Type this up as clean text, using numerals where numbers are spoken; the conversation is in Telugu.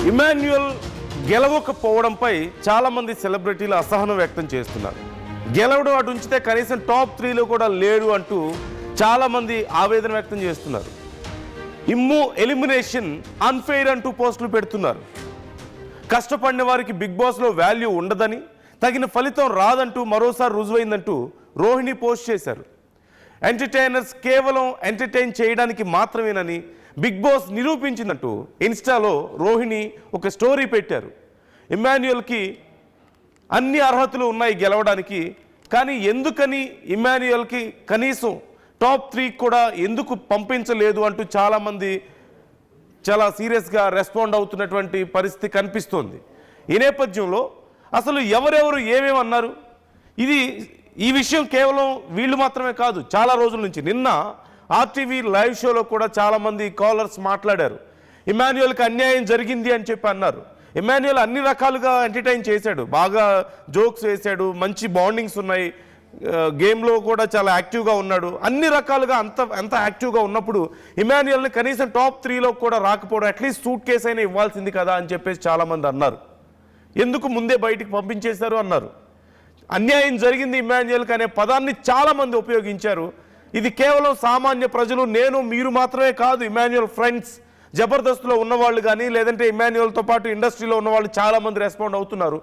ఇమాన్యుయల్ గెలవకపోవడంపై చాలామంది సెలబ్రిటీలు అసహనం వ్యక్తం చేస్తున్నారు. గెలవడం అటు ఉంచితే కనీసం టాప్ 3లో కూడా లేడు అంటూ చాలామంది ఆవేదన వ్యక్తం చేస్తున్నారు. ఎలిమినేషన్ అన్ఫెయిర్ అంటూ పోస్టులు పెడుతున్నారు. కష్టపడిన వారికి బిగ్ బాస్లో వాల్యూ ఉండదని, తగిన ఫలితం రాదంటూ మరోసారి రుజువైందంటూ రోహిణి పోస్ట్ చేశారు. ఎంటర్టైనర్స్ కేవలం ఎంటర్టైన్ చేయడానికి మాత్రమేనని బిగ్ బాస్ నిరూపించిందంటూ ఇన్స్టాలో రోహిణి ఒక స్టోరీ పెట్టారు. ఇమాన్యుయల్కి అన్ని అర్హతలు ఉన్నాయి గెలవడానికి, కానీ ఎందుకని ఇమాన్యుయల్కి కనీసం టాప్ 3 కూడా ఎందుకు పంపించలేదు అంటూ చాలామంది చాలా సీరియస్గా రెస్పాండ్ అవుతున్నటువంటి పరిస్థితి కనిపిస్తోంది. ఈ నేపథ్యంలో అసలు ఎవరెవరు ఏమేమి అన్నారు, ఈ విషయం కేవలం వీళ్ళు మాత్రమే కాదు, చాలా రోజుల నుంచి నిన్న ఆర్టీవీ లైవ్ షోలో కూడా చాలామంది కాలర్స్ మాట్లాడారు. ఇమాన్యుయల్కి అన్యాయం జరిగింది అని చెప్పి అన్నారు. ఇమాన్యుయల్ అన్ని రకాలుగా ఎంటర్టైన్ చేశాడు, బాగా జోక్స్ వేశాడు, మంచి బాండింగ్స్ ఉన్నాయి, గేమ్లో కూడా చాలా యాక్టివ్గా ఉన్నాడు. అన్ని రకాలుగా అంత యాక్టివ్గా ఉన్నప్పుడు ఇమాన్యుయల్ని కనీసం టాప్ 3లో కూడా రాకపోవడం, అట్లీస్ట్ సూట్ కేసు అయినా ఇవ్వాల్సింది కదా అని చెప్పేసి చాలామంది అన్నారు. ఎందుకు ముందే బయటికి పంపించేశారు అన్నారు. అన్యాయం జరిగింది ఇమాన్యుయల్కి అనే పదాన్ని చాలామంది ఉపయోగించారు. ఇది కేవలం సామాన్య ప్రజలు, నేను మీరు మాత్రమే కాదు, ఇమాన్యుయల్ ఫ్రెండ్స్, జబర్దస్త్లో ఉన్నవాళ్ళు కానీ లేదంటే ఇమాన్యుయల్తో పాటు ఇండస్ట్రీలో ఉన్నవాళ్ళు చాలామంది రెస్పాండ్ అవుతున్నారు.